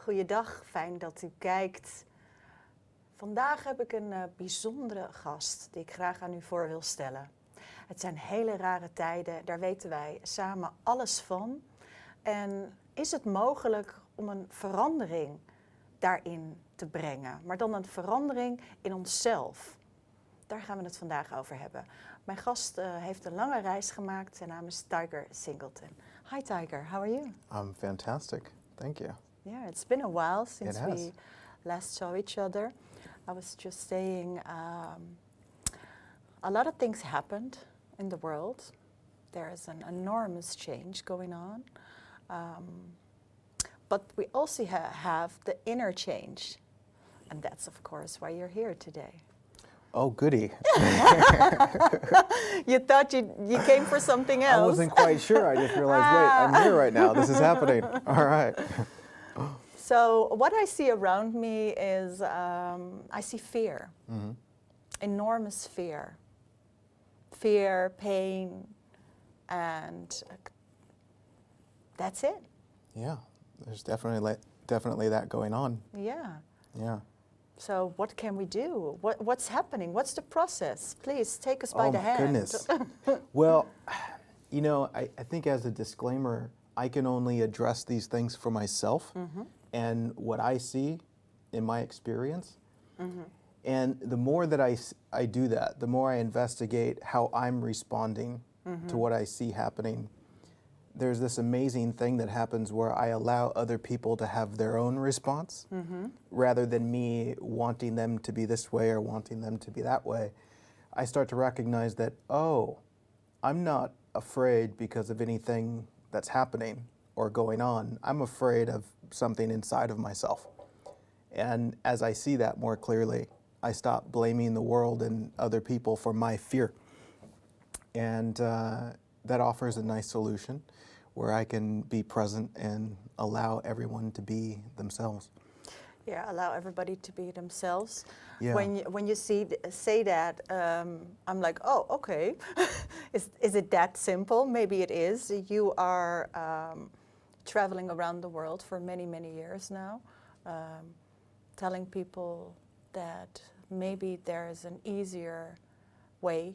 goeiedag, fijn dat u kijkt. Vandaag heb ik een bijzondere gast die ik graag aan u voor wil stellen. Het zijn hele rare tijden, daar weten wij samen alles van. En is het mogelijk om een verandering daarin te brengen, maar dan een verandering in onszelf? Daar gaan we het vandaag over hebben. Mijn gast heeft een lange reis gemaakt. Zijn naam is Tiger Singleton. Hi Tiger, how are you? I'm fantastic. Thank you. Yeah, it's been a while since It has. we last saw each other. I was just saying a lot of things happened in the world. There is an enormous change going on. But we also have the inner change. And that's of course why you're here today. Oh, goody. You thought you came for something else. I wasn't quite sure. I just realized, wait, I'm here right now. This is happening. All right. So what I see around me is I see fear. Mm-hmm. Enormous fear. Fear, pain, and that's it. Yeah, there's definitely that going on. Yeah. Yeah. So what can we do? What's happening? What's the process? Please take us by the hand. Oh, my goodness. Well, you know, I think as a disclaimer, I can only address these things for myself and what I see in my experience. And the more that I do that, the more I investigate how I'm responding to what I see happening. There's this amazing thing that happens where I allow other people to have their own response rather than me wanting them to be this way or wanting them to be that way. I start to recognize that, oh, I'm not afraid because of anything that's happening or going on. I'm afraid of something inside of myself. And as I see that more clearly, I stop blaming the world and other people for my fear. And that offers a nice solution where I can be present and allow everyone to be themselves. Yeah, allow everybody to be themselves. Yeah. When you say that, I'm like, oh, okay. Is it that simple? Maybe it is. You are traveling around the world for many, many years now, telling people that maybe there is an easier way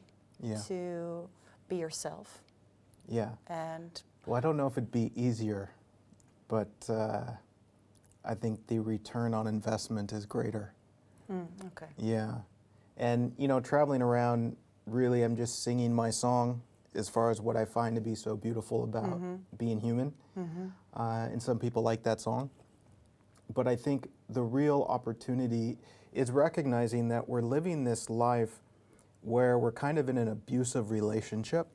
to be yourself. Yeah. And well, I don't know if it'd be easier, but I think the return on investment is greater. Okay. Yeah. And, you know, traveling around, really, I'm just singing my song as far as what I find to be so beautiful about being human. And some people like that song. But I think the real opportunity is recognizing that we're living this life where we're kind of in an abusive relationship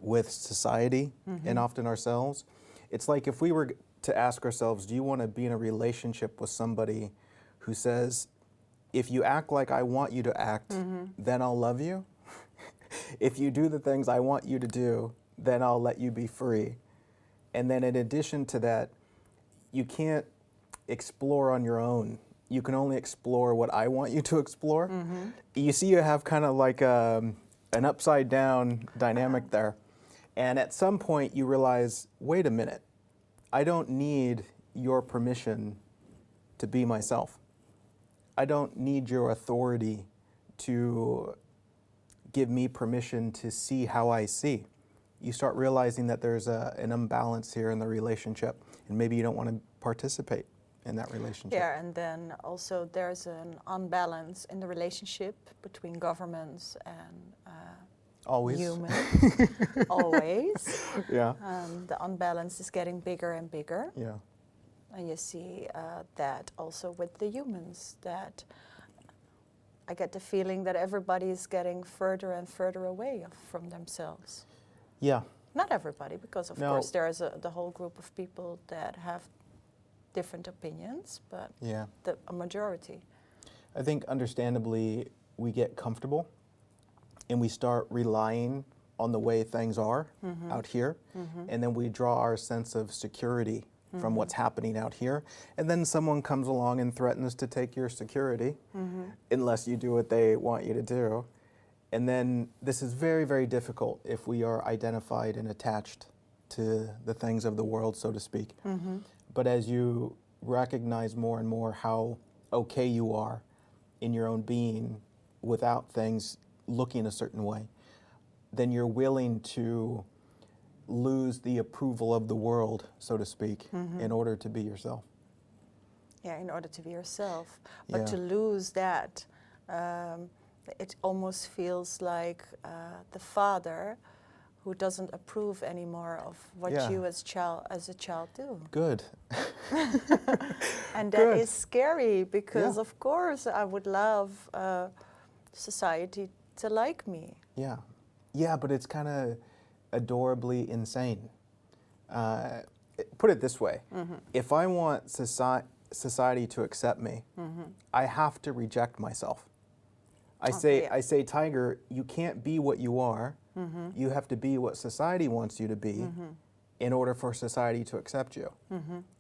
with society and often ourselves. It's like if we were to ask ourselves, do you want to be in a relationship with somebody who says, if you act like I want you to act, then I'll love you. If you do the things I want you to do, then I'll let you be free. And then in addition to that, you can't explore on your own. You can only explore what I want you to explore. You see, you have kind of like an upside down dynamic there. And at some point you realize, wait a minute, I don't need your permission to be myself. I don't need your authority to give me permission to see how I see. You start realizing that there's an imbalance here in the relationship, and maybe you don't want to participate in that relationship. Yeah, and then also there's an unbalance in the relationship between governments and Always. humans. Always. Yeah. The unbalance is getting bigger and bigger. Yeah. And you see that also with the humans, that I get the feeling that everybody is getting further and further away from themselves. Yeah. Not everybody, because of No. course there is the whole group of people that have different opinions, but Yeah. a majority. I think understandably we get comfortable and we start relying on the way things are out here, and then we draw our sense of security from what's happening out here, and then someone comes along and threatens to take your security unless you do what they want you to do. And then this is very, very difficult if we are identified and attached to the things of the world, so to speak. But as you recognize more and more how okay you are in your own being without things looking a certain way, then you're willing to lose the approval of the world, so to speak, in order to be yourself. Yeah, in order to be yourself. But Yeah. to lose that, it almost feels like the father who doesn't approve anymore of what Yeah. you as a child do. Good. And that Good. is scary because, Yeah. of course, I would love society to like me. Yeah. Yeah, but it's kind of adorably insane. Put it this way. If I want society to accept me, I have to reject myself. I say, Tiger, you can't be what you are. You have to be what society wants you to be in order for society to accept you.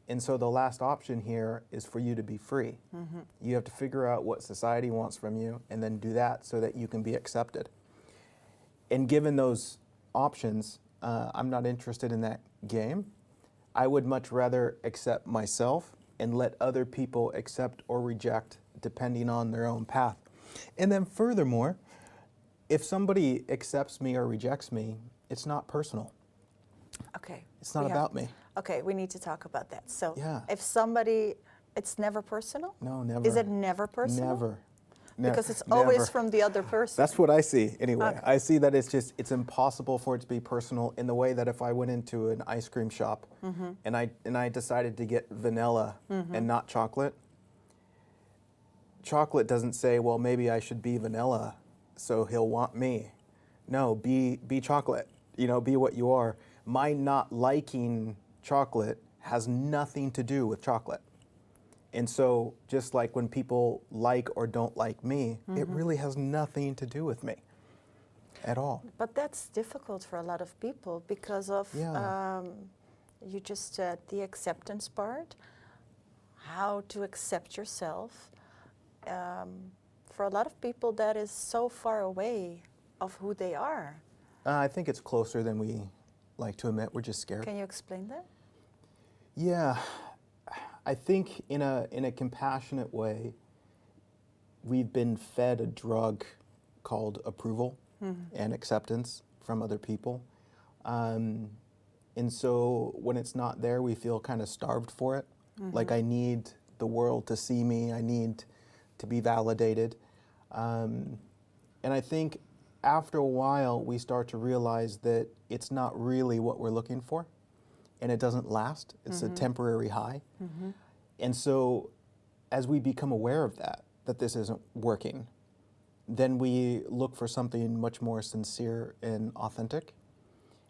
And so the last option here is for you to be free. You have to figure out what society wants from you and then do that so that you can be accepted. And given those options, I'm not interested in that game. I would much rather accept myself and let other people accept or reject depending on their own path. And then furthermore, if somebody accepts me or rejects me, it's not personal. Okay. It's not about me. Okay, we need to talk about that. So Yeah. if somebody, it's never personal? No, never. Is it never personal? Never. Because it's always Never. from the other person. That's what I see anyway. Okay. I see that it's impossible for it to be personal in the way that if I went into an ice cream shop and I decided to get vanilla and not chocolate, chocolate doesn't say, well, maybe I should be vanilla so he'll want me. No, be chocolate. You know, be what you are. My not liking chocolate has nothing to do with chocolate. And so just like when people like or don't like me, it really has nothing to do with me at all. But that's difficult for a lot of people because of, Yeah. you just said the acceptance part, how to accept yourself. For a lot of people, that is so far away of who they are. I think it's closer than we like to admit. We're just scared. Can you explain that? Yeah. I think in a compassionate way, we've been fed a drug called approval and acceptance from other people. And so when it's not there, we feel kind of starved for it. Like I need the world to see me. I need to be validated. And I think after a while, we start to realize that it's not really what we're looking for. And it doesn't last. It's a temporary high. And so as we become aware of that this isn't working, then we look for something much more sincere and authentic.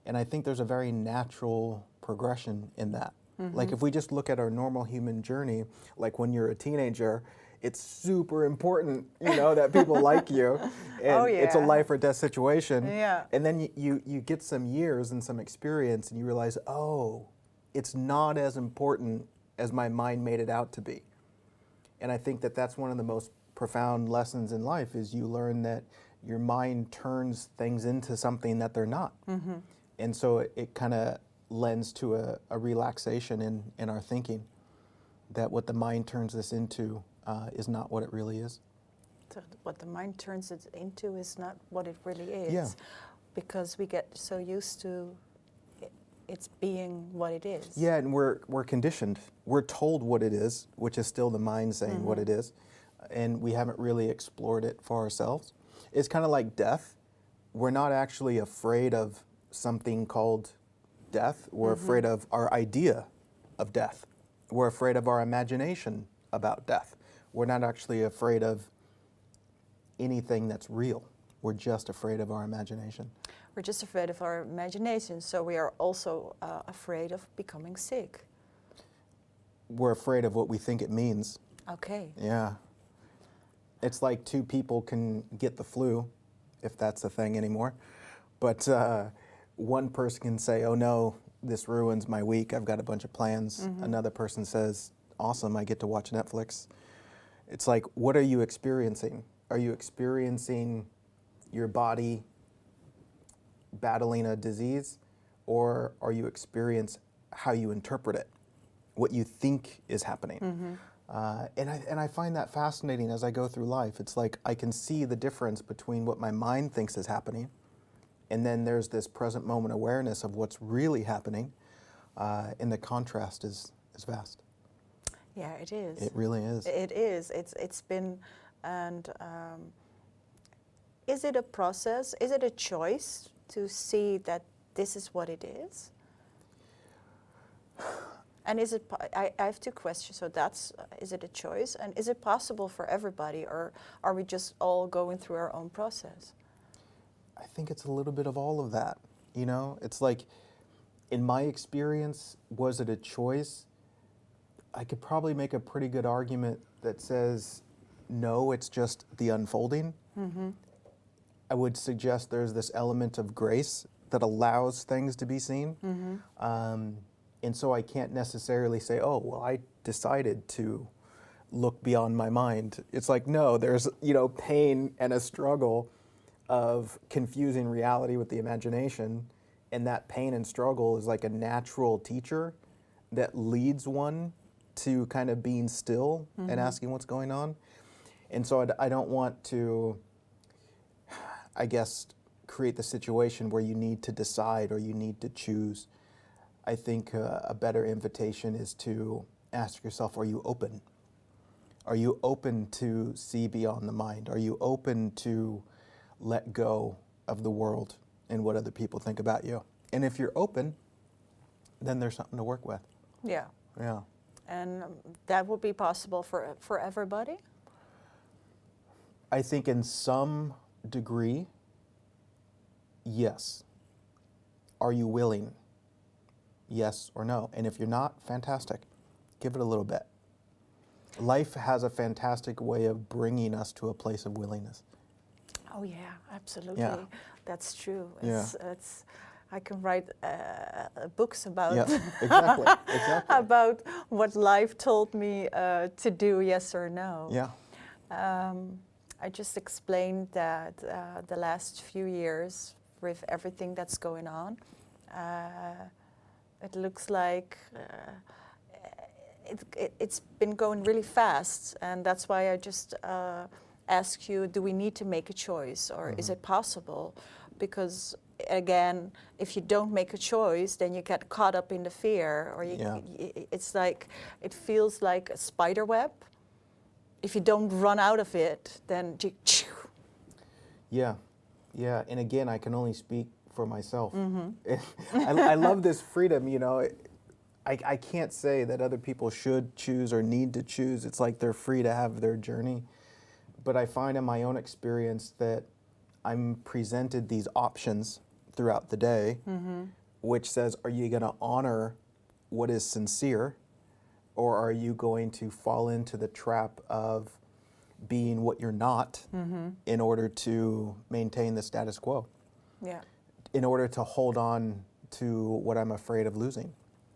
And I think there's a very natural progression in that. Like if we just look at our normal human journey, like when you're a teenager, it's super important, you know, that people like you. And it's a life or death situation. Yeah. And then you get some years and some experience and you realize, oh, it's not as important as my mind made it out to be. And I think that that's one of the most profound lessons in life is you learn that your mind turns things into something that they're not. And so it kind of lends to a relaxation in our thinking that what the mind turns this into is not what it really is. So what the mind turns it into is not what it really is. Yeah. Because we get so used to it's being what it is. Yeah, and we're conditioned. We're told what it is, which is still the mind saying what it is, and we haven't really explored it for ourselves. It's kind of like death. We're not actually afraid of something called death. We're afraid of our idea of death. We're afraid of our imagination about death. We're not actually afraid of anything that's real. We're just afraid of our imagination. We're just afraid of our imagination, so we are also afraid of becoming sick. We're afraid of what we think it means. Okay. Yeah. It's like two people can get the flu, if that's a thing anymore. But one person can say, oh no, this ruins my week, I've got a bunch of plans. Another person says, awesome, I get to watch Netflix. It's like, what are you experiencing? Are you experiencing your body battling a disease, or are you experience how you interpret it? what you think is happening. And I find that fascinating as I go through life. It's like I can see the difference between what my mind thinks is happening, and then there's this present moment awareness of what's really happening, and the contrast is vast. Yeah, it is. It really is. It is. It's been, and is it a process? Is it a choice to see that this is what it is? And is it? I have two questions. So that's, is it a choice, and is it possible for everybody, or are we just all going through our own process? I think it's a little bit of all of that. You know, it's like, in my experience, was it a choice? I could probably make a pretty good argument that says, no, it's just the unfolding. I would suggest there's this element of grace that allows things to be seen. And so I can't necessarily say, oh, well, I decided to look beyond my mind. It's like, no, there's, you know, pain and a struggle of confusing reality with the imagination. And that pain and struggle is like a natural teacher that leads one to kind of being still and asking what's going on. And so I don't want to, I guess, create the situation where you need to decide or you need to choose. I think a better invitation is to ask yourself, are you open? Are you open to see beyond the mind? Are you open to let go of the world and what other people think about you? And if you're open, then there's something to work with. Yeah. Yeah. And that would be possible for everybody? I think in some degree, yes. Are you willing? Yes or no? And if you're not, fantastic. Give it a little bit. Life has a fantastic way of bringing us to a place of willingness. Oh yeah, absolutely. Yeah. That's true. Yeah. It's I can write books about Exactly. about what life told me to do, yes or no. Yeah. I just explained that the last few years, with everything that's going on, it looks like it's been going really fast, and that's why I just ask you, do we need to make a choice, or is it possible? Because again, if you don't make a choice, then you get caught up in the fear, or it's like, it feels like a spider web. If you don't run out of it, then Yeah. And again, I can only speak for myself. I love this freedom, you know. I can't say that other people should choose or need to choose. It's like they're free to have their journey. But I find in my own experience that I'm presented these options throughout the day, which says, are you going to honor what is sincere, or are you going to fall into the trap of being what you're not in order to maintain the status quo? Yeah. In order to hold on to what I'm afraid of losing.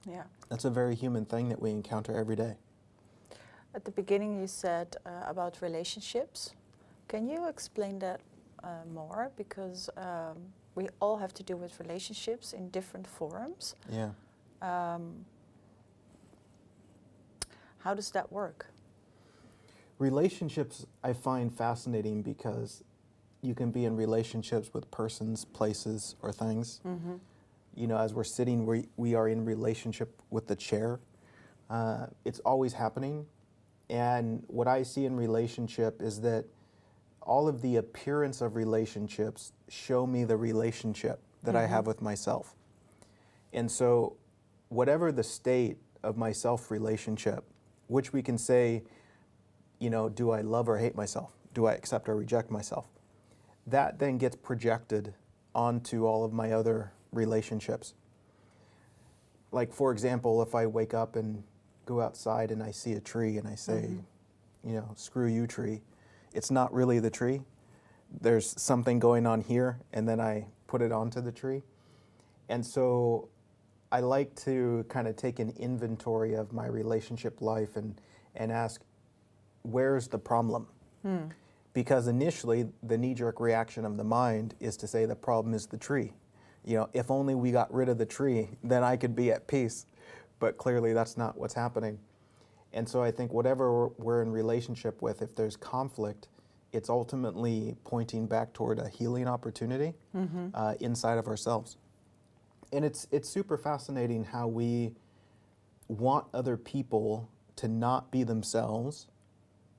Yeah. That's a very human thing that we encounter every day. At the beginning you said about relationships. Can you explain that more? Because we all have to do with relationships in different forms. Yeah. How does that work? Relationships I find fascinating because you can be in relationships with persons, places, or things. You know, as we're sitting, we are in relationship with the chair. It's always happening. And what I see in relationship is that all of the appearance of relationships show me the relationship that I have with myself. And so whatever the state of my self relationship, which we can say, you know, do I love or hate myself? Do I accept or reject myself? That then gets projected onto all of my other relationships. Like, for example, if I wake up and go outside and I see a tree and I say, you know, screw you, tree. It's not really the tree. There's something going on here, and then I put it onto the tree. And so I like to kind of take an inventory of my relationship life and ask, where's the problem? Because initially, the knee-jerk reaction of the mind is to say the problem is the tree. You know, if only we got rid of the tree, then I could be at peace. but clearly that's not what's happening. And so I think whatever we're in relationship with, if there's conflict, it's ultimately pointing back toward a healing opportunity inside of ourselves. And it's super fascinating how we want other people to not be themselves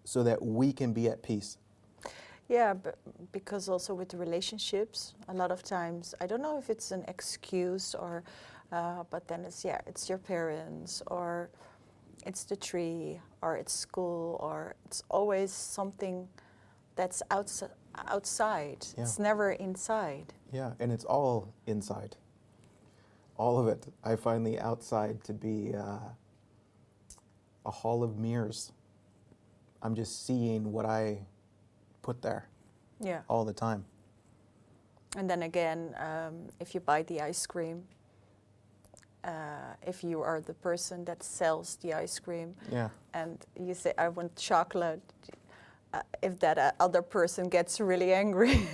so that we can be at peace. Yeah, but because also with the relationships, a lot of times, I don't know if it's an excuse or, but then it's your parents, or it's the tree, or it's school, or it's always something that's outside. Yeah. It's never inside. Yeah, and it's all inside. All of it. I find the outside to be a hall of mirrors. I'm just seeing what I put there all the time. And then again, if you buy the ice cream, if you are the person that sells the ice cream, and you say, I want chocolate, if that other person gets really angry,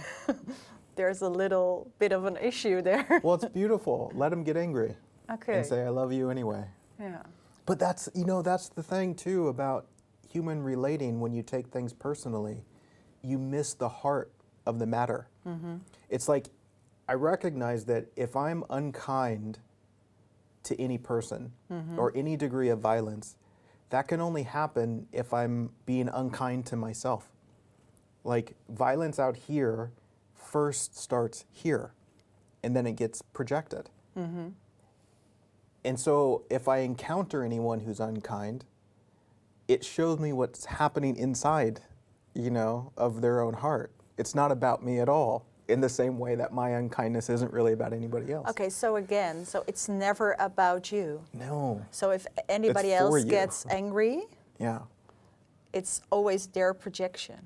there's a little bit of an issue there. Well, it's beautiful. Let them get angry. Okay. And say, I love you anyway. Yeah. But that's the thing too about human relating. When you take things personally, you miss the heart of the matter. It's like, I recognize that if I'm unkind to any person or any degree of violence, that can only happen if I'm being unkind to myself. Like, violence out here first starts here, and then it gets projected. And so if I encounter anyone who's unkind, it shows me what's happening inside, of their own heart. It's not about me at all, in the same way that my unkindness isn't really about anybody else. Okay, so again, it's never about you. No. So if anybody else gets angry, it's always their projection.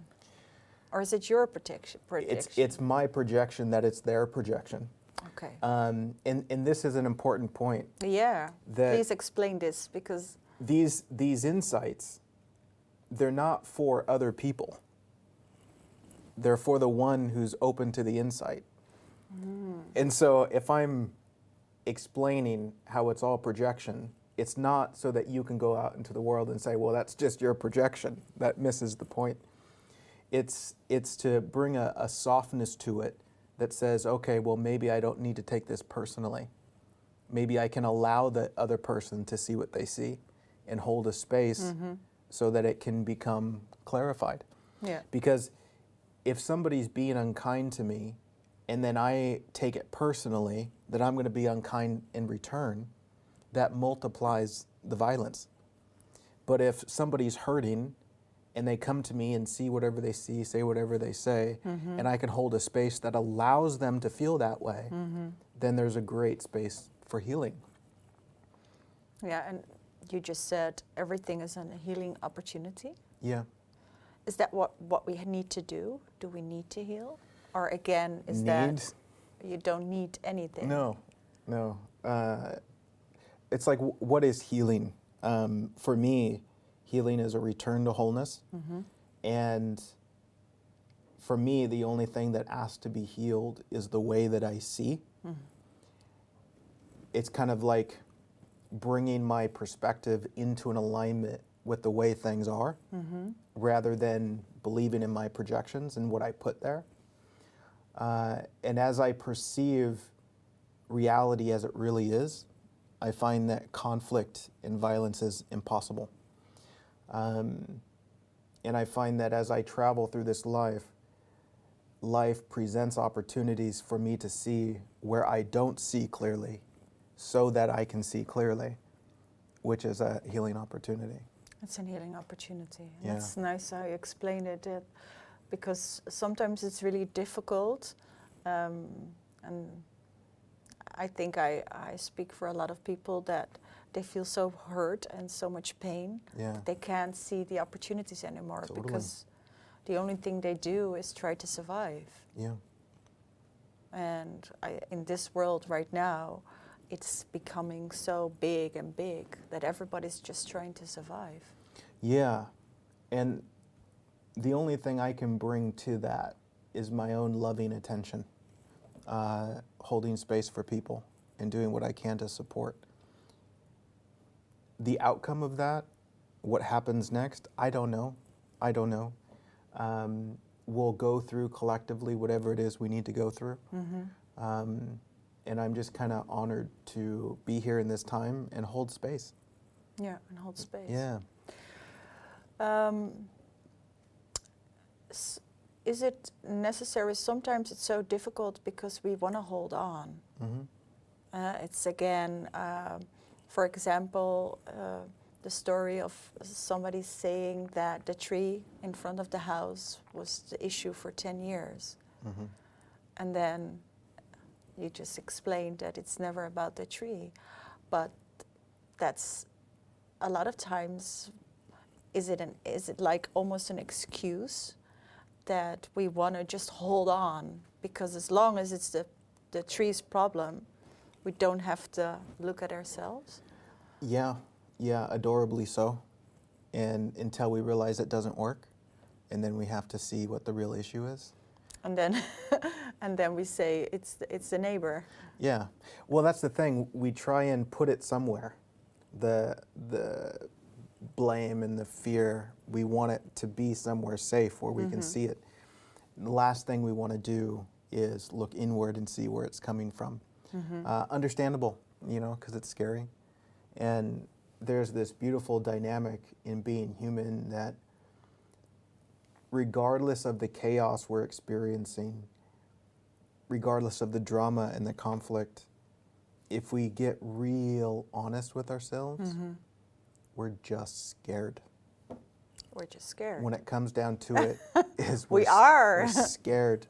Or is it your projection? It's my projection that it's their projection. Okay. And this is an important point. Yeah. Please explain this, because these insights, they're not for other people. They're for the one who's open to the insight. And so if I'm explaining how it's all projection, it's not so that you can go out into the world and say, well, that's just your projection. That misses the point. It's to bring a softness to it that says, okay, well, maybe I don't need to take this personally. Maybe I can allow the other person to see what they see and hold a space so that it can become clarified. Yeah. Because if somebody's being unkind to me and then I take it personally that I'm going to be unkind in return, that multiplies the violence. But if somebody's hurting and they come to me and see whatever they see, say whatever they say, and I can hold a space that allows them to feel that way, then there's a great space for healing. Yeah, and you just said everything is a healing opportunity. Yeah. Is that what we need to do? Do we need to heal? Or again, is Need? that you don't need anything? No. It's like, what is healing? For me, healing is a return to wholeness. And for me, the only thing that asks to be healed is the way that I see. It's kind of like bringing my perspective into an alignment with the way things are, rather than believing in my projections and what I put there. And as I perceive reality as it really is, I find that conflict and violence is impossible. And I find that as I travel through this life presents opportunities for me to see where I don't see clearly so that I can see clearly, which is a healing opportunity. It's a healing opportunity. Yeah. That's nice how you explained it, because sometimes it's really difficult. And I think I speak for a lot of people that they feel so hurt and so much pain that they can't see the opportunities anymore. Totally. Because the only thing they do is try to survive. Yeah. And in this world right now, it's becoming so big and big that everybody's just trying to survive. Yeah. And the only thing I can bring to that is my own loving attention, holding space for people and doing what I can to support. the outcome of that, what happens next, I don't know. I don't know. We'll go through collectively whatever it is we need to go through. And I'm just kind of honored to be here in this time and hold space. Yeah, and hold space. Yeah. Is it necessary? Sometimes it's so difficult because we want to hold on. It's again, for example, the story of somebody saying that the tree in front of the house was the issue for 10 years. And then you just explained that it's never about the tree. But that's a lot of times, is it like almost an excuse that we want to just hold on? Because as long as it's the tree's problem, we don't have to look at ourselves? Yeah, adorably so. And until we realize it doesn't work, and then we have to see what the real issue is. And then, and then we say it's the neighbor. Yeah, well, that's the thing. We try and put it somewhere. The blame and the fear, we want it to be somewhere safe where we can see it. The last thing we want to do is look inward and see where it's coming from. Understandable, because it's scary. And there's this beautiful dynamic in being human that regardless of the chaos we're experiencing, regardless of the drama and the conflict, if we get real honest with ourselves, we're just scared. We're just scared. When it comes down to it, we're scared.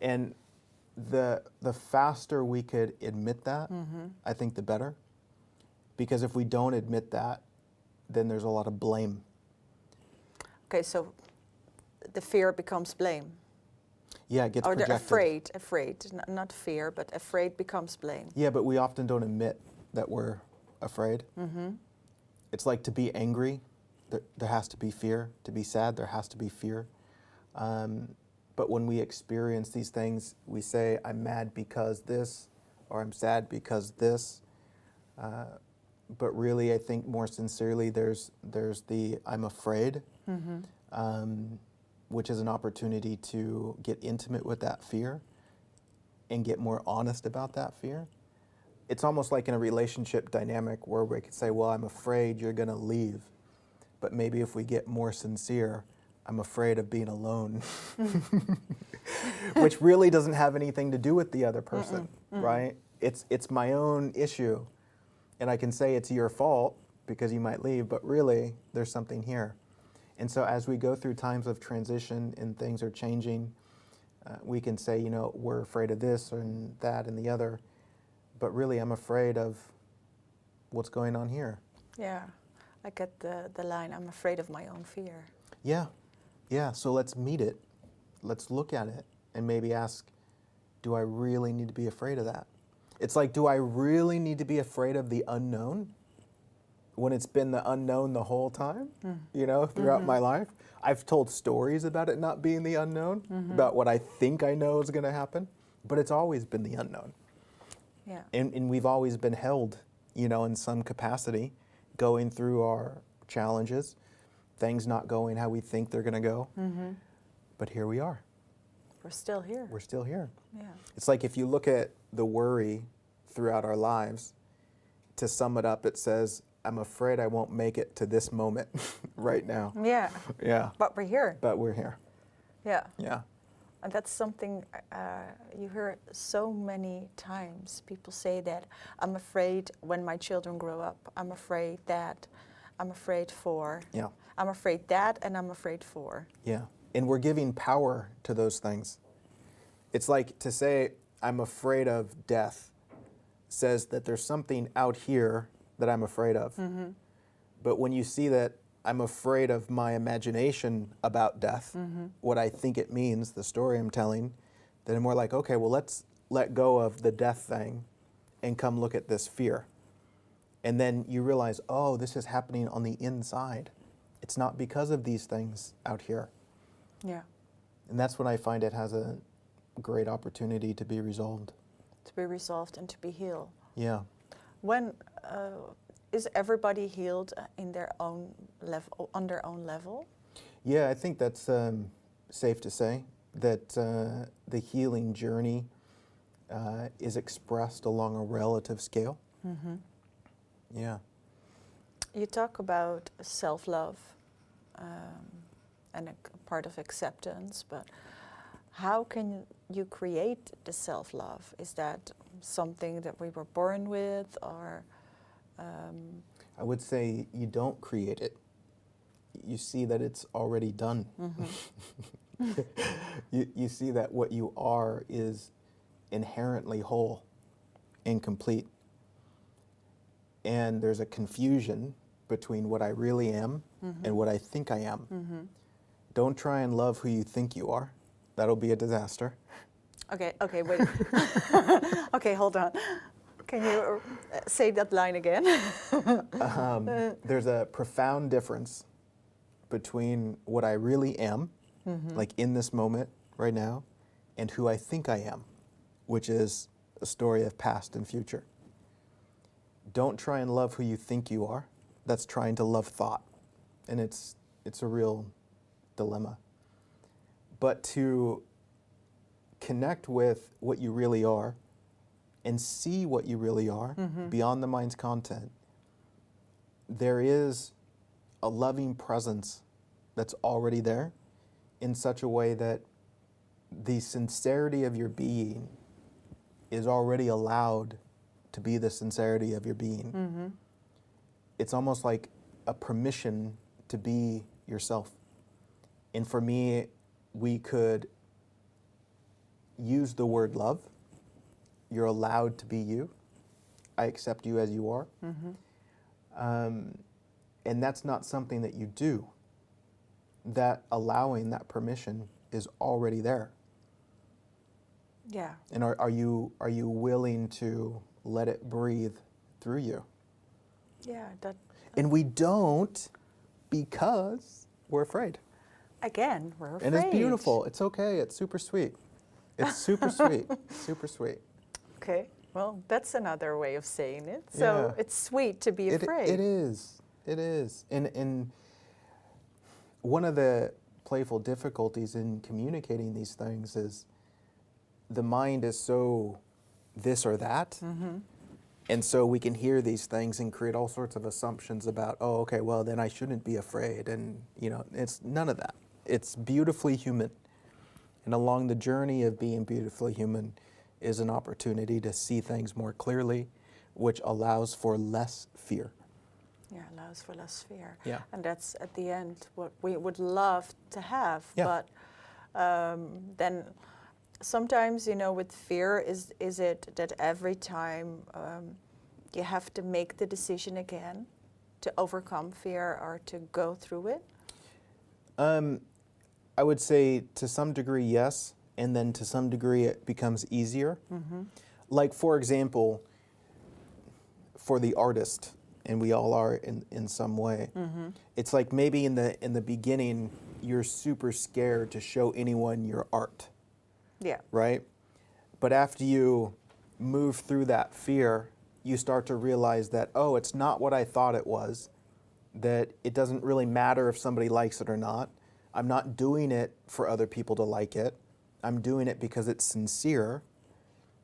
And the faster we could admit that, I think the better. Because if we don't admit that, then there's a lot of blame. Okay, so the fear becomes blame. Yeah, it gets projected. Or afraid, not fear, but afraid becomes blame. Yeah, but we often don't admit that we're afraid. It's like to be angry, there has to be fear. To be sad, there has to be fear. But when we experience these things, we say, I'm mad because this, or I'm sad because this. But really, I think more sincerely, there's the I'm afraid, which is an opportunity to get intimate with that fear and get more honest about that fear. It's almost like in a relationship dynamic where we could say, well, I'm afraid you're going to leave. But maybe if we get more sincere, I'm afraid of being alone, which really doesn't have anything to do with the other person, right? It's my own issue. And I can say it's your fault because you might leave, but really there's something here. And so as we go through times of transition and things are changing, we can say, we're afraid of this and that and the other, but really I'm afraid of what's going on here. Yeah, I get the line, I'm afraid of my own fear. Yeah, so let's meet it. Let's look at it and maybe ask, do I really need to be afraid of that? It's like, do I really need to be afraid of the unknown when it's been the unknown the whole time, throughout my life? I've told stories about it not being the unknown, about what I think I know is going to happen, but it's always been the unknown. Yeah. And we've always been held, in some capacity, going through our challenges, things not going how we think they're going to go. But here we are. We're still here. We're still here. Yeah. It's like if you look at the worry throughout our lives, to sum it up, it says, I'm afraid I won't make it to this moment right now. Yeah. Yeah. But we're here. But we're here. Yeah. Yeah. And that's something you hear so many times. People say that, I'm afraid when my children grow up. I'm afraid that. I'm afraid for. Yeah. I'm afraid that, and I'm afraid for. Yeah. And we're giving power to those things. It's like to say, I'm afraid of death, says that there's something out here that I'm afraid of. But when you see that I'm afraid of my imagination about death, what I think it means, the story I'm telling, then I'm more like, okay, well, let's let go of the death thing and come look at this fear. And then you realize, oh, this is happening on the inside. It's not because of these things out here. Yeah. And that's when I find it has a great opportunity to be resolved. To be resolved and to be healed. Yeah. When is everybody healed in their own level, on their own level? Yeah, I think that's safe to say that the healing journey is expressed along a relative scale. Mm-hmm. Yeah. You talk about self-love and a part of acceptance, but how can you create the self-love? Is that something that we were born with, or? I would say you don't create it. You see that it's already done. Mm-hmm. You see that what you are is inherently whole and complete. And there's a confusion between what I really am and what I think I am. Mm-hmm. Don't try and love who you think you are. That'll be a disaster. Okay, wait. Okay, hold on. Can you say that line again? There's a profound difference between what I really am, like in this moment right now, and who I think I am, which is a story of past and future. Don't try and love who you think you are. That's trying to love thought. And it's a real dilemma. But to connect with what you really are and see what you really are beyond the mind's content, there is a loving presence that's already there in such a way that the sincerity of your being is already allowed to be the sincerity of your being. Mm-hmm. It's almost like a permission to be yourself. And for me, we could use the word love. You're allowed to be you. I accept you as you are. Mm-hmm. And that's not something that you do. That allowing, that permission is already there. Yeah. And are you willing to let it breathe through you? Yeah, that. And we don't because we're afraid. Again, we're afraid. And it's beautiful. It's okay. It's super sweet. It's super sweet. Super sweet. Okay. Well, that's another way of saying it. So Yeah. it's sweet to be afraid. It is. It is. And one of the playful difficulties in communicating these things is the mind is so this or that. Mm-hmm. And so we can hear these things and create all sorts of assumptions about, oh, okay, well, then I shouldn't be afraid. And, it's none of that. It's beautifully human. And along the journey of being beautifully human is an opportunity to see things more clearly, which allows for less fear. Yeah, allows for less fear. Yeah. And that's at the end what we would love to have. Yeah. But then sometimes, with fear, is it that every time you have to make the decision again to overcome fear or to go through it? I would say to some degree, yes. And then to some degree, it becomes easier. Mm-hmm. Like, for example, for the artist, and we all are in some way, it's like maybe in the beginning, you're super scared to show anyone your art. Yeah. Right? But after you move through that fear, you start to realize that, oh, it's not what I thought it was, that it doesn't really matter if somebody likes it or not. I'm not doing it for other people to like it. I'm doing it because it's sincere.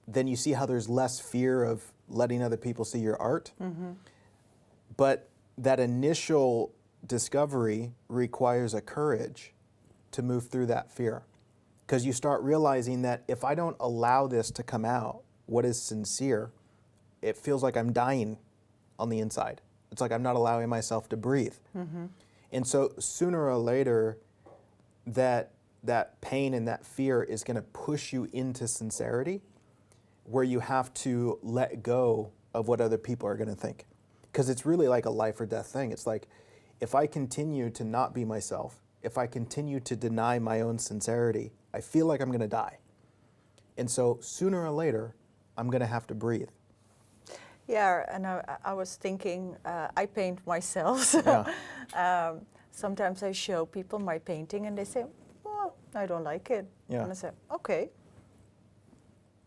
Then you see how there's less fear of letting other people see your art. Mm-hmm. But that initial discovery requires a courage to move through that fear. Because you start realizing that if I don't allow this to come out, what is sincere, it feels like I'm dying on the inside. It's like I'm not allowing myself to breathe. Mm-hmm. And so sooner or later, that pain and that fear is going to push you into sincerity, where you have to let go of what other people are going to think. Because it's really like a life or death thing. It's like, if I continue to not be myself, if I continue to deny my own sincerity, I feel like I'm going to die. And so sooner or later, I'm going to have to breathe. Yeah, and I was thinking, I paint myself. Yeah. Sometimes I show people my painting and they say, well, I don't like it. Yeah. And I say, okay.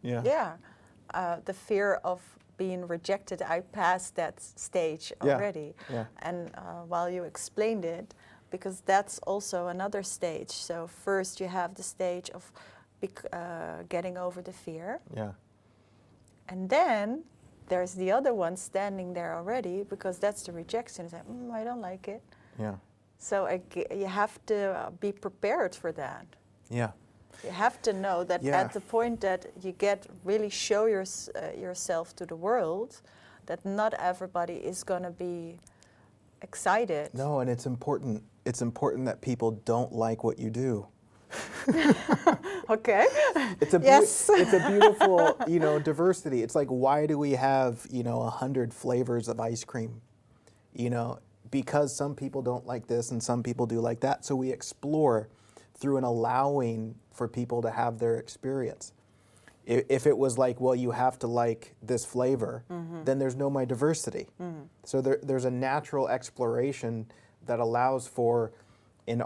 Yeah. Yeah. The fear of being rejected, I passed that stage already. Yeah. And while you explained it, because that's also another stage. So first you have the stage of getting over the fear. Yeah. And then there's the other one standing there already, because that's the rejection. It's like, I don't like it. Yeah. So you have to be prepared for that. Yeah. You have to know that at the point that you really show yourself to the world, that not everybody is going to be excited. No, and it's important. It's important that people don't like what you do. Okay. It's a it's a beautiful, diversity. It's like, why do we have, 100 flavors of ice cream? Because some people don't like this and some people do like that. So we explore through an allowing for people to have their experience. If it was like, well, you have to like this flavor, then there's no my diversity. So there's a natural exploration that allows for an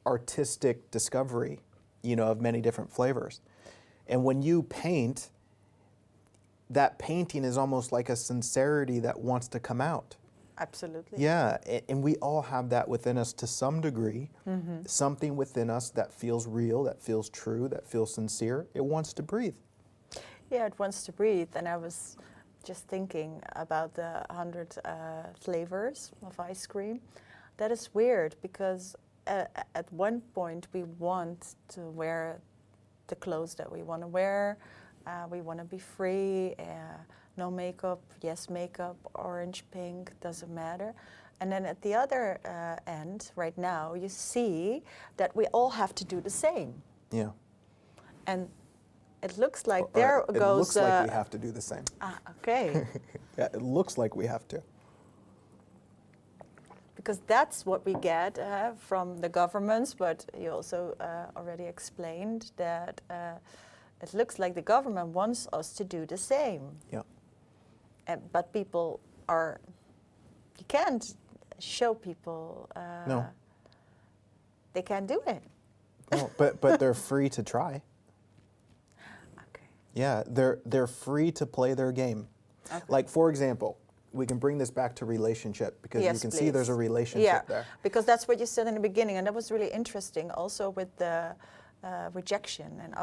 artistic discovery, of many different flavors. And when you paint, that painting is almost like a sincerity that wants to come out. Absolutely. Yeah, and we all have that within us to some degree, something within us that feels real, that feels true, that feels sincere. It wants to breathe. Yeah, it wants to breathe. And I was just thinking about the 100 flavors of ice cream. That is weird, because at one point we want to wear the clothes that we want to wear. We want to be free. No makeup, yes makeup, orange, pink, doesn't matter. And then at the other end, right now, you see that we all have to do the same. Yeah. And it looks like it looks like we have to do the same. Okay. Yeah, it looks like we have to. Because that's what we get from the governments, but you also already explained that it looks like the government wants us to do the same. Yeah. But people you can't show people. No. They can't do it. No, but they're free to try. Okay. Yeah, they're free to play their game. Okay. Like, for example, we can bring this back to relationship, because you can see there's a relationship there. Because that's what you said in the beginning, and that was really interesting also with the rejection. And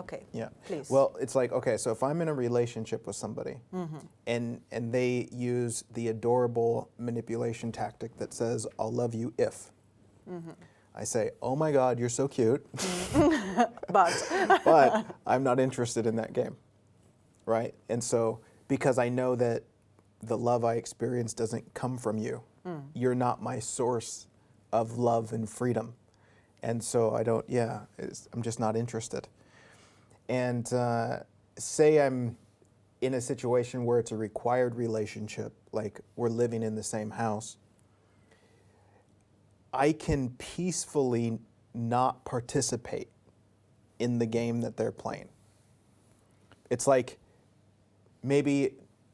please. Well, it's like, okay, so if I'm in a relationship with somebody and they use the adorable manipulation tactic that says, I'll love you if. I say, oh my God, you're so cute. But I'm not interested in that game, right? And so, because I know that the love I experience doesn't come from you. You're not my source of love and freedom. And so I'm just not interested. And say I'm in a situation where it's a required relationship, like we're living in the same house, I can peacefully not participate in the game that they're playing. It's like, maybe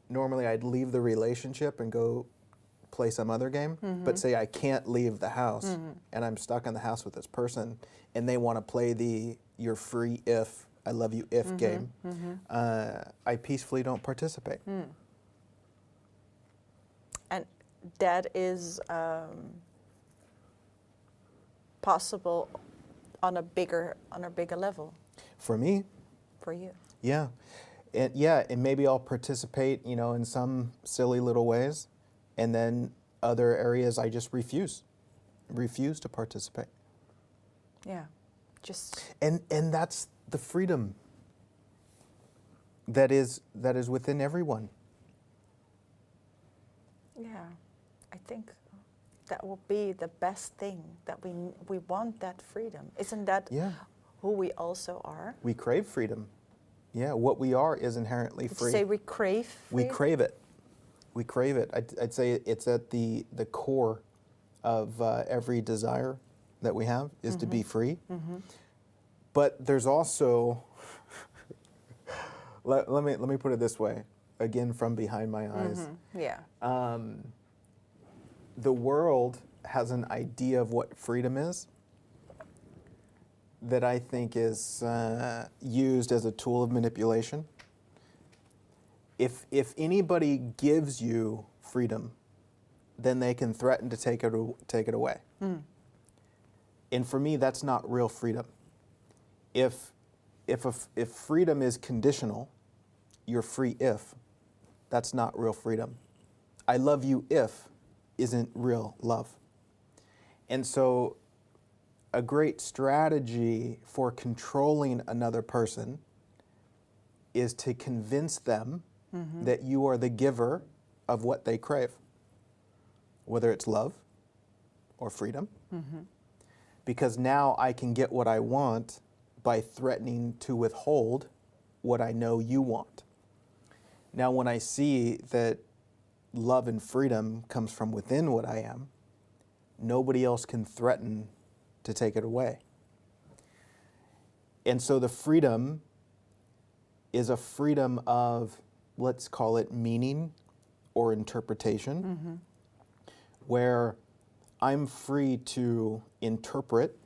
normally I'd leave the relationship and go play some other game, but say I can't leave the house and I'm stuck in the house with this person and they want to play the you're free if, I love you if game, I peacefully don't participate. And that is possible on a bigger level. For me. For you. Yeah. And maybe I'll participate, in some silly little ways, and then other areas I just refuse to participate. Yeah, just. And that's the freedom that is within everyone. Yeah, I think that will be the best thing, that we want that freedom. Isn't that who we also are? We crave freedom. Yeah, what we are is inherently free. Say we crave freedom? We crave it. We crave it. I'd say it's at the core of every desire that we have is to be free. But there's also, let me put it this way, again from behind my eyes. Yeah. The world has an idea of what freedom is that I think is used as a tool of manipulation. if anybody gives you freedom, then they can threaten to take it away. And for me, that's not real freedom. If freedom is conditional, you're free if, that's not real freedom. I love you if isn't real love. And so a great strategy for controlling another person is to convince them that you are the giver of what they crave, whether it's love or freedom. Because now I can get what I want by threatening to withhold what I know you want. Now, when I see that love and freedom comes from within what I am, nobody else can threaten to take it away. And so the freedom is a freedom of, let's call it meaning or interpretation, where I'm free to interpret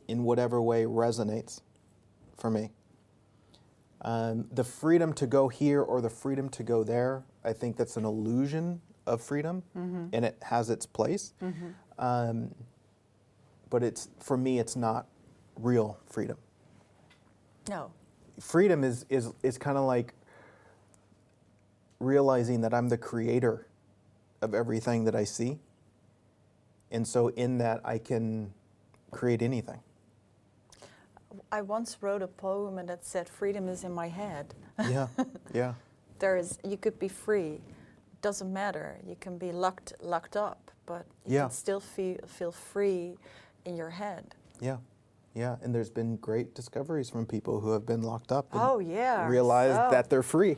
in whatever way resonates for me. The freedom to go here or the freedom to go there, I think that's an illusion of freedom, and it has its place. But for me, it's not real freedom. No. Freedom is kind of like realizing that I'm the creator of everything that I see. And so in that, I can create anything. I once wrote a poem and that said, freedom is in my head. Yeah, yeah. You could be free. Doesn't matter. You can be locked up, but you Yeah. can still feel free in your head. Yeah, yeah. And there's been great discoveries from people who have been locked up and Oh, yeah. realized So that they're free.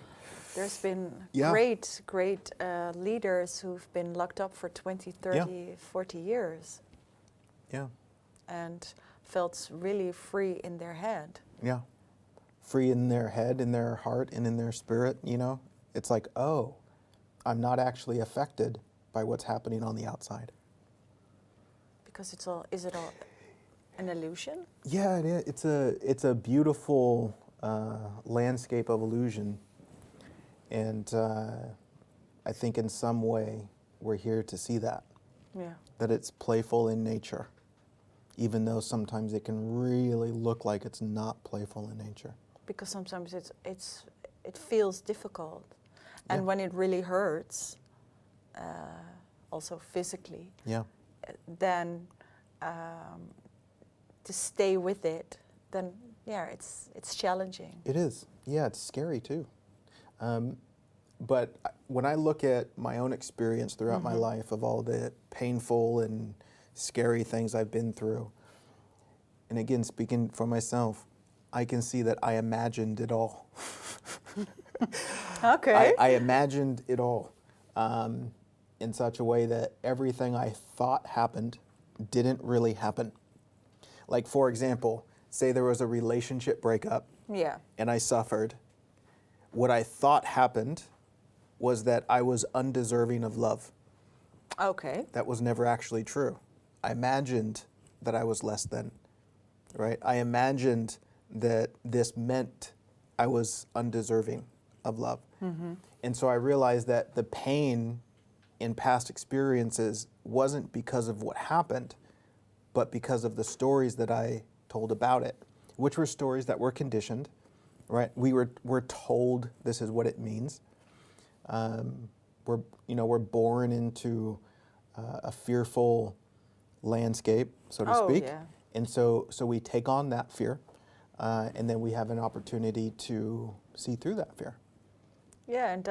there's been Yeah. great leaders who've been locked up for 20, 30, 40 years Yeah, and felt really free in their head. yeah. Free in their head, in their heart, and in their spirit, you know? It's like, oh, I'm not actually affected by what's happening on the outside. Because is it all an illusion? Yeah, it is. It's a beautiful landscape of illusion. And I think in some way we're here to see that. Yeah. That it's playful in nature, even though sometimes it can really look like it's not playful in nature. Because sometimes it feels difficult. And Yeah. when it really hurts, also physically, Yeah, then to stay with it, then yeah, it's challenging. it is. Yeah, it's scary too. But when I look at my own experience throughout my life of all the painful and scary things I've been through, and again, speaking for myself, I can see that I imagined it all. Okay. I imagined it all in such a way that everything I thought happened didn't really happen. Like, for example, say there was a relationship breakup Yeah. and I suffered. What I thought happened was that I was undeserving of love. Okay. That was never actually true. I imagined that I was less than, right? I imagined that this meant I was undeserving of love. And so I realized that the pain in past experiences wasn't because of what happened, but because of the stories that I told about it, which were stories that were conditioned, right? We're told this is what it means. We're born into a fearful landscape, so to speak. Yeah. And so we take on that fear, and then we have an opportunity to see through that fear. Yeah, and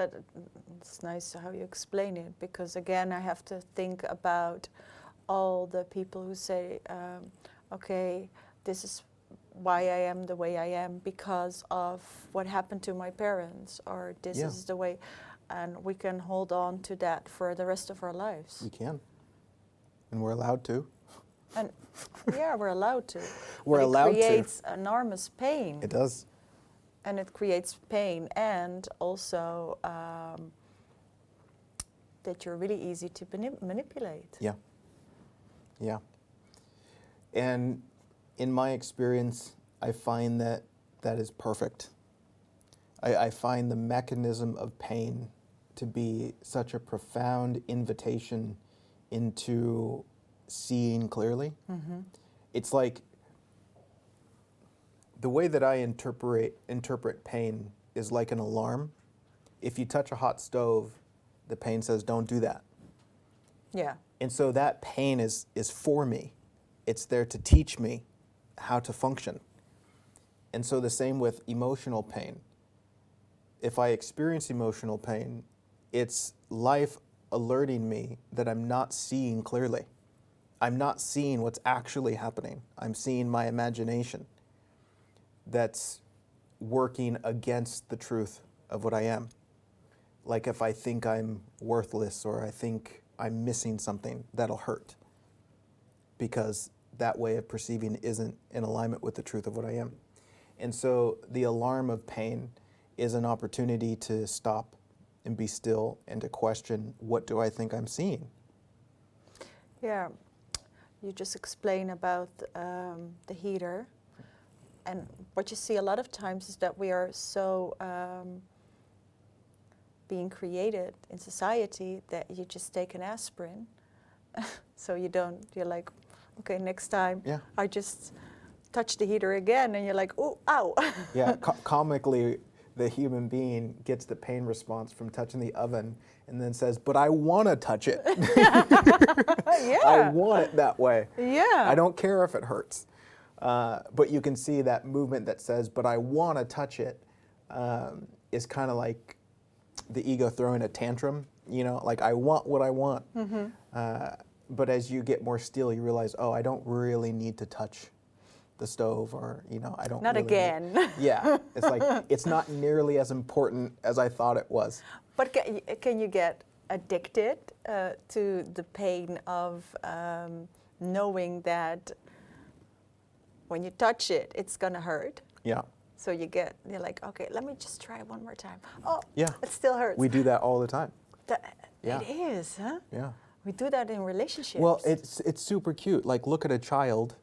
it's nice how you explain it, because again, I have to think about all the people who say, okay, this is why I am the way I am because of what happened to my parents, or this Yeah. is the way, and we can hold on to that for the rest of our lives. We can, and we're allowed to. And yeah, we're allowed to. We're But allowed to. It creates enormous pain. It does. And it creates pain, and also that you're really easy to manipulate. Yeah. Yeah. And in my experience, I find that that is perfect. I find the mechanism of pain to be such a profound invitation into seeing clearly. Mm-hmm. It's like the way that I interpret pain is like an alarm. If you touch a hot stove, the pain says, don't do that. Yeah. And so that pain is for me. It's there to teach me how to function. And so the same with emotional pain. If I experience emotional pain, it's life alerting me that I'm not seeing clearly. I'm not seeing what's actually happening. I'm seeing my imagination that's working against the truth of what I am. Like if I think I'm worthless or I think I'm missing something, that'll hurt. Because that way of perceiving isn't in alignment with the truth of what I am. And so the alarm of pain is an opportunity to stop and be still and to question, what do I think I'm seeing? Yeah. You just explain about the heater. And what you see a lot of times is that we are so being created in society that you just take an aspirin. So you're like, okay, next time I just touch the heater again, and you're like, oh, ow. Yeah, comically, the human being gets the pain response from touching the oven and then says, but I want to touch it. Yeah. I want it that way. Yeah. I don't care if it hurts. But you can see that movement that says, but I want to touch it, is kind of like the ego throwing a tantrum, like I want what I want. Mm-hmm. But as you get more still, you realize, oh, I don't really need to touch the stove, or, I don't Not really again. Yeah, it's like, it's not nearly as important as I thought it was. But can you get addicted to the pain of knowing that when you touch it, it's gonna hurt? Yeah. So you're like, okay, let me just try one more time. Oh, yeah, it still hurts. We do that all the time. It is, huh? Yeah. We do that in relationships. Well, it's super cute. Like, look at a child,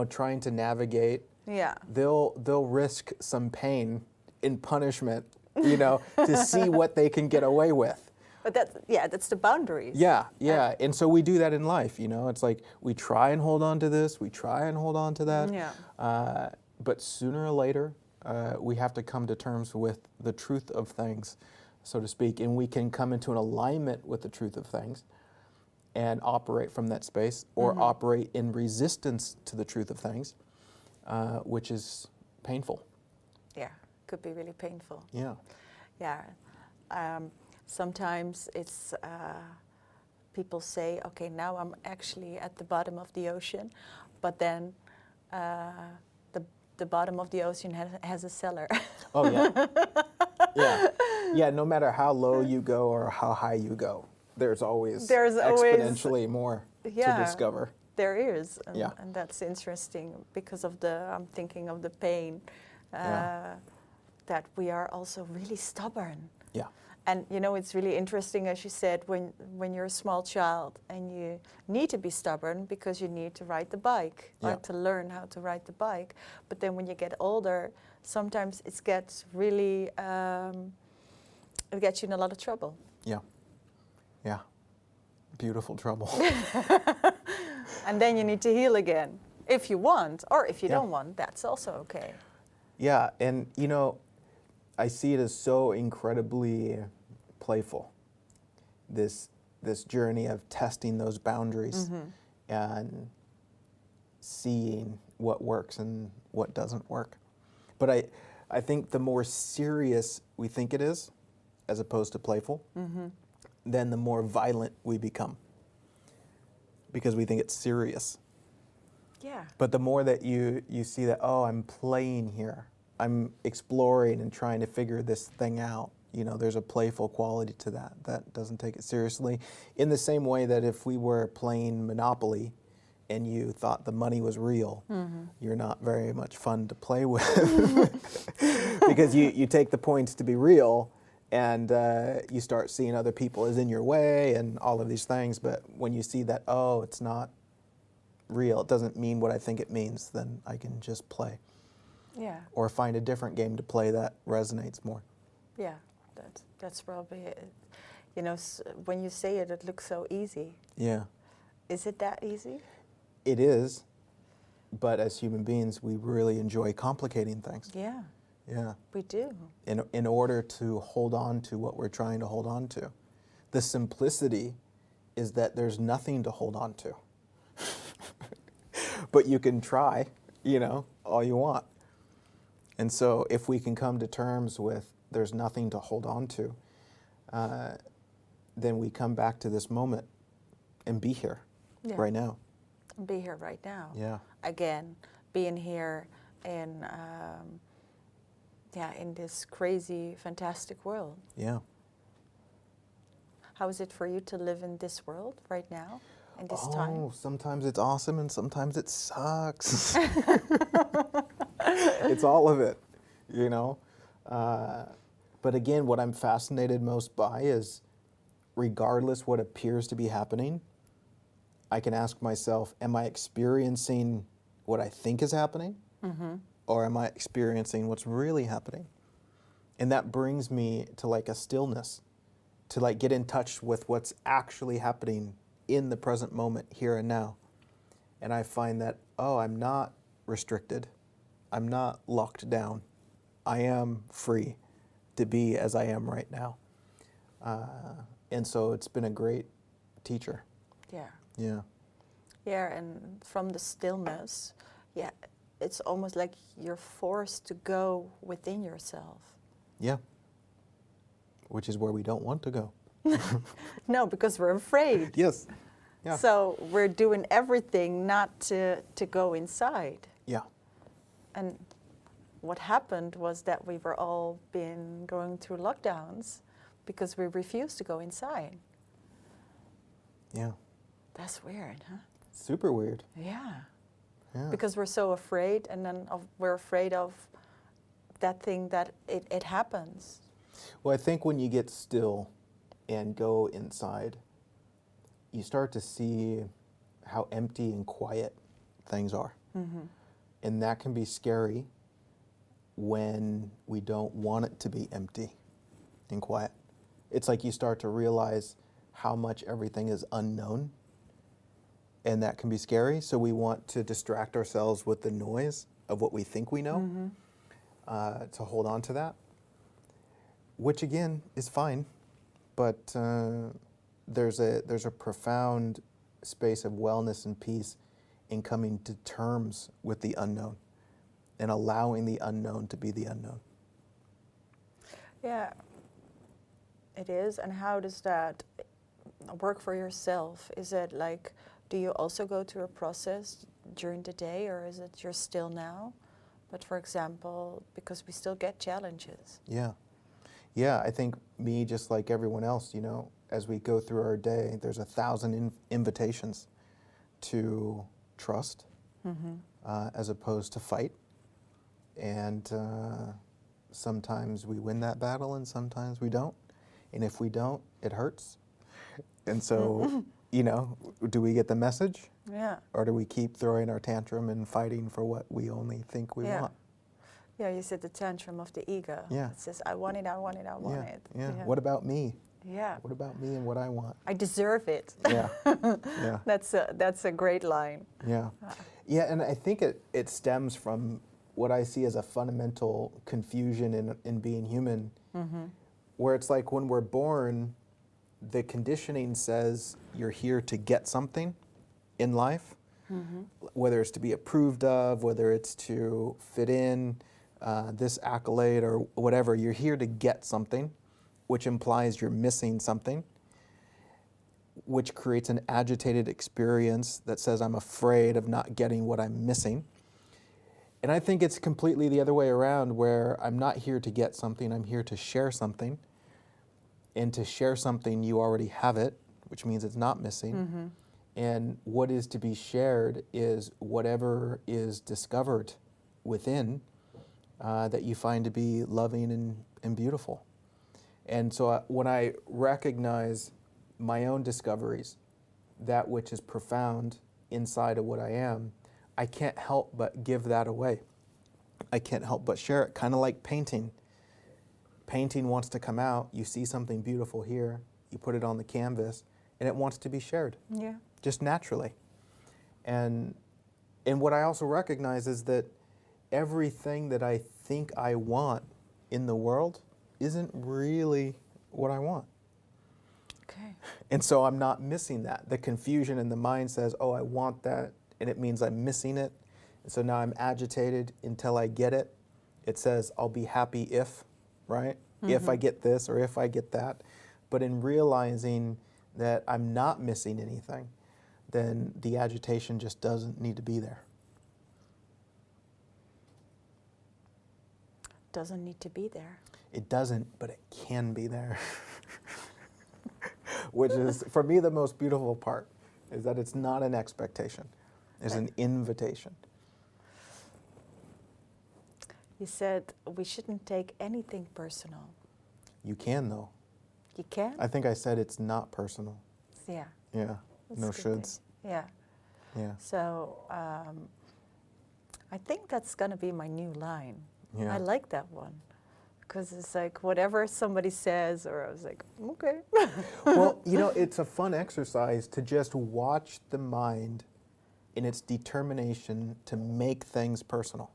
trying to navigate. Yeah. They'll risk some pain in punishment, to see what they can get away with. But that's the boundaries. Yeah. And so we do that in life, It's like we try and hold on to this, we try and hold on to that. Yeah. But sooner or later, we have to come to terms with the truth of things, so to speak, and we can come into an alignment with the truth of things and operate from that space, or Mm-hmm. operate in resistance to the truth of things, which is painful. Yeah, could be really painful. Yeah. Yeah. Sometimes it's people say, okay, now I'm actually at the bottom of the ocean, but then the bottom of the ocean has a cellar. Oh, yeah. Yeah, no matter how low you go or how high you go, there's always exponentially more to discover. There is. And that's interesting because of I'm thinking of the pain, that we are also really stubborn. Yeah. And it's really interesting, as you said, when you're a small child and you need to be stubborn because you need to ride the bike or to learn how to ride the bike. But then when you get older, sometimes it gets really, it gets you in a lot of trouble. Yeah. Yeah. Beautiful trouble. And then you need to heal again, if you want, or if you don't want, that's also okay. Yeah, and I see it as so incredibly playful, this journey of testing those boundaries, mm-hmm. and seeing what works and what doesn't work. But I think the more serious we think it is, as opposed to playful, mm-hmm. then the more violent we become, because we think it's serious. Yeah. But the more that you see that, oh, I'm playing here, I'm exploring and trying to figure this thing out, there's a playful quality to that doesn't take it seriously. In the same way that if we were playing Monopoly and you thought the money was real, mm-hmm. you're not very much fun to play with. Because you take the points to be real, and you start seeing other people as in your way and all of these things. But when you see that, oh, it's not real, it doesn't mean what I think it means, then I can just play. Yeah. Or find a different game to play that resonates more. Yeah, that's probably it. You know, when you say it, it looks so easy. Yeah. Is it that easy? It is, but as human beings, we really enjoy complicating things. Yeah, Yeah. we do. In order to hold on to what we're trying to hold on to. The simplicity is that there's nothing to hold on to. But you can try, all you want. And so if we can come to terms with there's nothing to hold on to, then we come back to this moment and be here right now. Be here right now. Yeah. Again, being here in this crazy, fantastic world. Yeah. How is it for you to live in this world right now, in this time? Oh, sometimes it's awesome and sometimes it sucks. It's all of it, But again, what I'm fascinated most by is, regardless what appears to be happening, I can ask myself, am I experiencing what I think is happening? Mm-hmm. Or am I experiencing what's really happening? And that brings me to like a stillness, to like get in touch with what's actually happening in the present moment, here and now. And I find that, I'm not restricted. I'm not locked down. I am free to be as I am right now. And so it's been a great teacher. Yeah. Yeah. Yeah, and from the stillness, it's almost like you're forced to go within yourself. Yeah. Which is where we don't want to go. No, because we're afraid. Yes. Yeah. So we're doing everything not to go inside. Yeah. And what happened was that we were all been going through lockdowns because we refused to go inside. Yeah. That's weird, huh? Super weird. Yeah. Yeah. Because we're so afraid, and then we're afraid of that thing that it happens. Well, I think when you get still and go inside, you start to see how empty and quiet things are. Mm-hmm. And that can be scary when we don't want it to be empty and quiet. It's like you start to realize how much everything is unknown, and that can be scary. So we want to distract ourselves with the noise of what we think we know, to hold on to that, which again is fine, but there's a profound space of wellness and peace in coming to terms with the unknown and allowing the unknown to be the unknown. Yeah, it is. And how does that work for yourself? Is it like, do you also go through a process during the day, or is it you're still now? But for example, because we still get challenges. Yeah. Yeah, I think me, just like everyone else, as we go through our day, there's 1,000 invitations to trust, as opposed to fight. And sometimes we win that battle and sometimes we don't. And if we don't, it hurts. And so, do we get the message? Yeah. Or do we keep throwing our tantrum and fighting for what we only think we want? Yeah, you said the tantrum of the ego. Yeah. It says, I want it, I want it, I want it. Yeah. What about me? Yeah. What about me and what I want? I deserve it. Yeah. Yeah. That's a great line. Yeah. Yeah, and I think it stems from what I see as a fundamental confusion in being human, where it's like when we're born, the conditioning says you're here to get something in life, whether it's to be approved of, whether it's to fit in, this accolade or whatever. You're here to get something, which implies you're missing something, which creates an agitated experience that says I'm afraid of not getting what I'm missing. And I think it's completely the other way around, where I'm not here to get something, I'm here to share something. And to share something, you already have it, which means it's not missing. And what is to be shared is whatever is discovered within that you find to be loving and beautiful. And so when I recognize my own discoveries, that which is profound inside of what I am, I can't help but give that away. I can't help but share it, kind of like painting. painting wants to come out, you see something beautiful here, you put it on the canvas, and it wants to be shared. Yeah. Just naturally. And what I also recognize is that everything that I think I want in the world isn't really what I want. Okay. And so I'm not missing that. The confusion in the mind says, oh, I want that, and it means I'm missing it. And so now I'm agitated until I get it. It says, I'll be happy if, right? If I get this or if I get that. But in realizing that I'm not missing anything, then the agitation just doesn't need to be there. Doesn't need to be there. It doesn't, but it can be there. Which is, for me, the most beautiful part, is that it's not an expectation. It's an invitation. You said we shouldn't take anything personal. You can, though. You can? I think I said it's not personal. Yeah. Yeah, That's no a good thing. shoulds. Yeah. Yeah, So I think that's going to be my new line. yeah. I like that one. Because it's like whatever somebody says, or I was like, okay. Well, you know, it's a fun exercise to just watch the mind in its determination to make things personal.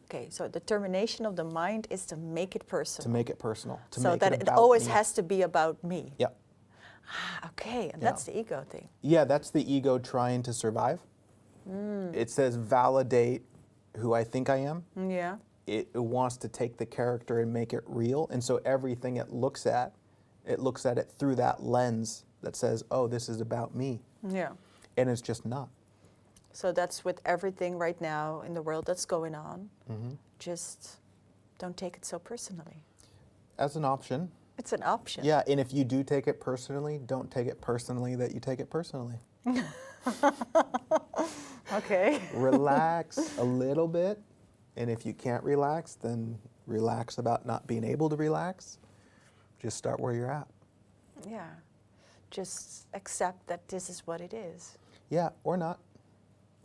Okay, so determination of the mind is to make it personal. To make it personal. To so make that it it about always me. has to be about me. Yeah. Okay, and Yeah. that's the ego thing. Yeah, that's the ego trying to survive. It says validate who I think I am. Yeah. It wants to take the character and make it real. And so everything it looks at it through that lens that says, oh, this is about me. Yeah. And it's just not. So that's with everything right now in the world that's going on. Just don't take it so personally. As an option. It's an option. Yeah, and if you do take it personally, don't take it personally that you take it personally. Okay. Relax a little bit. And if you can't relax, then relax about not being able to relax. Just start where you're at. Yeah. Just accept that this is what it is. Yeah, or not.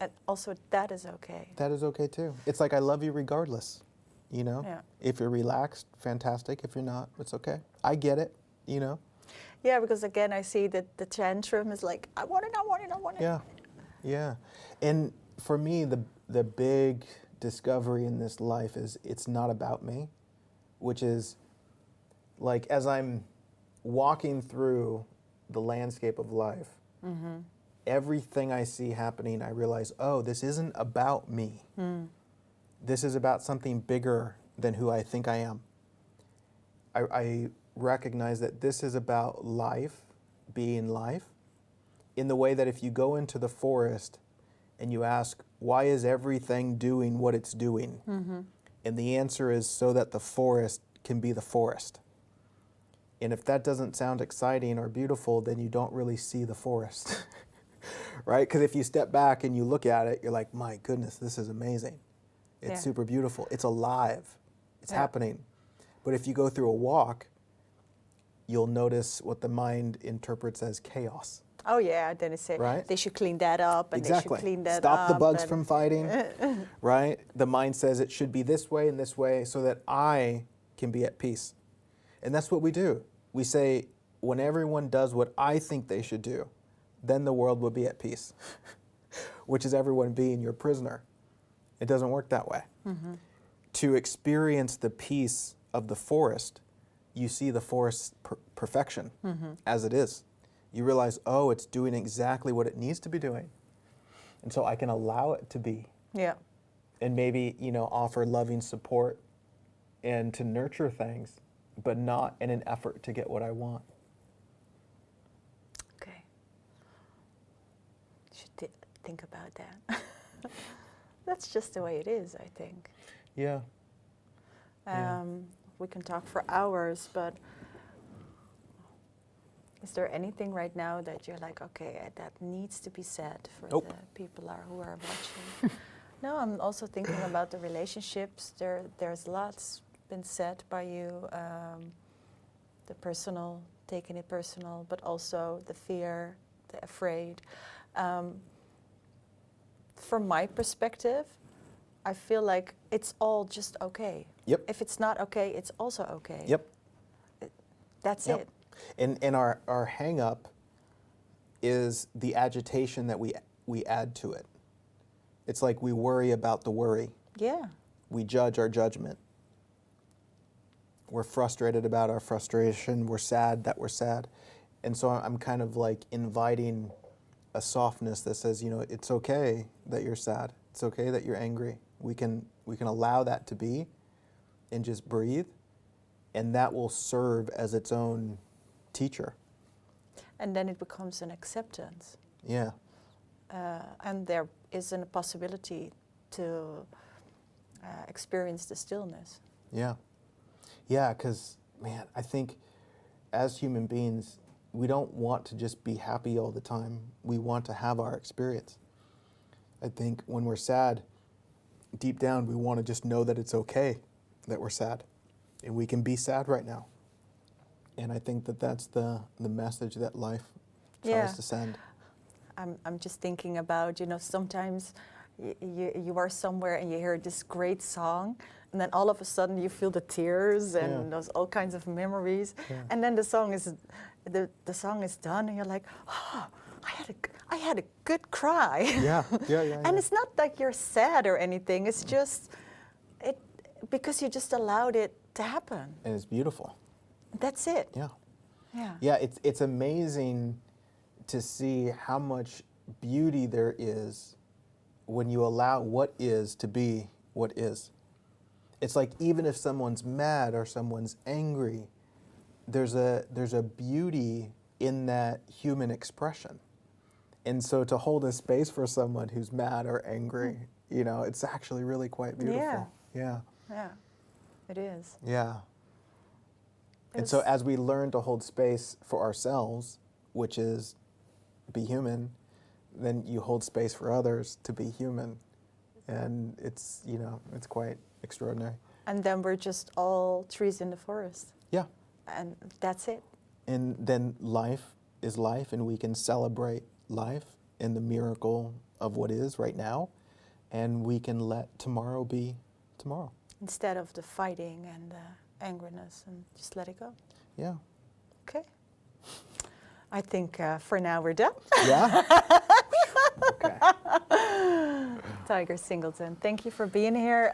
And also that is okay. That is okay too. It's like I love you regardless, you know? Yeah. If you're relaxed, fantastic. If you're not, it's okay. I get it, you know? Yeah, because again, I see that the tantrum is like, I want it, I want it, I want it. Yeah, yeah. And for me, the big discovery in this life is it's not about me, which is like as I'm walking through the landscape of life, everything I see happening, I realize, oh, this isn't about me. This is about something bigger than who I think I am. I recognize that this is about life being life in the way that if you go into the forest and you ask, why is everything doing what it's doing? And the answer is so that the forest can be the forest. And if that doesn't sound exciting or beautiful, then you don't really see the forest, right? Because if you step back and you look at it, you're like, my goodness, this is amazing. It's super beautiful. It's alive. It's happening. But if you go through a walk, you'll notice what the mind interprets as chaos. Oh yeah, then it says Right? they should clean that up and Exactly. they should clean that Stop up. the bugs and from fighting, right? The mind says it should be this way and this way so that I can be at peace. And that's what we do. We say, when everyone does what I think they should do, then the world will be at peace, which is everyone being your prisoner. It doesn't work that way. To experience the peace of the forest, you see the forest's perfection as it is. You realize, oh, it's doing exactly what it needs to be doing. And so I can allow it to be. Yeah. And maybe, you know, offer loving support and to nurture things, but not in an effort to get what I want. Okay. Should think about that. That's just the way it is, I think. Yeah. We can talk for hours, but is there anything right now that you're like, okay, that needs to be said for Nope. the people who are watching? No, I'm also thinking about the relationships. There's lots been said by you, the personal, taking it personal, but also the fear, the afraid. From my perspective, I feel like it's all just okay. Yep. If it's not okay, it's also okay. Yep. That's Yep. it. And our hang up is the agitation that we add to it. It's like we worry about the worry. Yeah. We judge our judgment. We're frustrated about our frustration. We're sad that we're sad. And so I'm kind of like inviting a softness that says, you know, it's okay that you're sad. It's okay that you're angry. We can allow that to be and just breathe, and that will serve as its own teacher. And then it becomes an acceptance. Yeah. And there isn't a possibility to experience the stillness. Yeah. Yeah, because, man, I think as human beings, we don't want to just be happy all the time. We want to have our experience. I think when we're sad, deep down, we want to just know that it's okay that we're sad. And we can be sad right now. And I think that that's the message that life tries to send. I'm just thinking about, you know, sometimes you are somewhere and you hear this great song, and then all of a sudden you feel the tears and those all kinds of memories, and then the song is done, and you're like, oh, I had a good cry. Yeah. And it's not like you're sad or anything. It's just because you just allowed it to happen. And it's beautiful. That's it. Yeah. Yeah. Yeah, it's amazing to see how much beauty there is when you allow what is to be what is. It's like even if someone's mad or someone's angry, there's a beauty in that human expression. And so to hold a space for someone who's mad or angry, you know, it's actually really quite beautiful. Yeah. It is. Yeah. And so as we learn to hold space for ourselves, which is be human, then you hold space for others to be human. And it's, you know, it's quite extraordinary. And then we're just all trees in the forest. Yeah. And that's it. And then life is life, and we can celebrate life and the miracle of what is right now, and we can let tomorrow be tomorrow. Instead of the fighting and the angriness, and just let it go. Yeah. Okay. I think for now we're done. Yeah? Okay. Tiger Singleton, thank you for being here.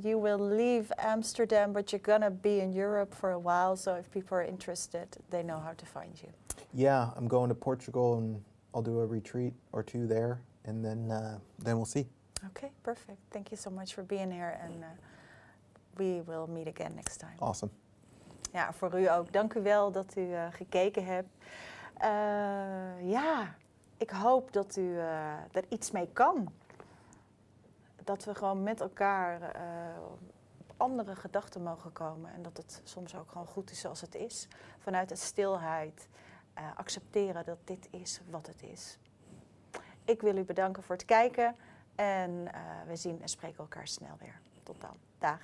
You will leave Amsterdam, but you're going to be in Europe for a while, so if people are interested, they know how to find you. Yeah, I'm going to Portugal, and I'll do a retreat or two there, and then we'll see. Okay, perfect. Thank you so much for being here, and we will meet again next time. Awesome. Ja, voor u ook. Dank u wel dat u gekeken hebt. Ja, ik hoop dat u er iets mee kan. Dat we gewoon met elkaar op andere gedachten mogen komen. En dat het soms ook gewoon goed is zoals het is. Vanuit de stilheid. Accepteren dat dit is wat het is. Ik wil u bedanken voor het kijken. En we zien en spreken elkaar snel weer. Tot dan. Dag.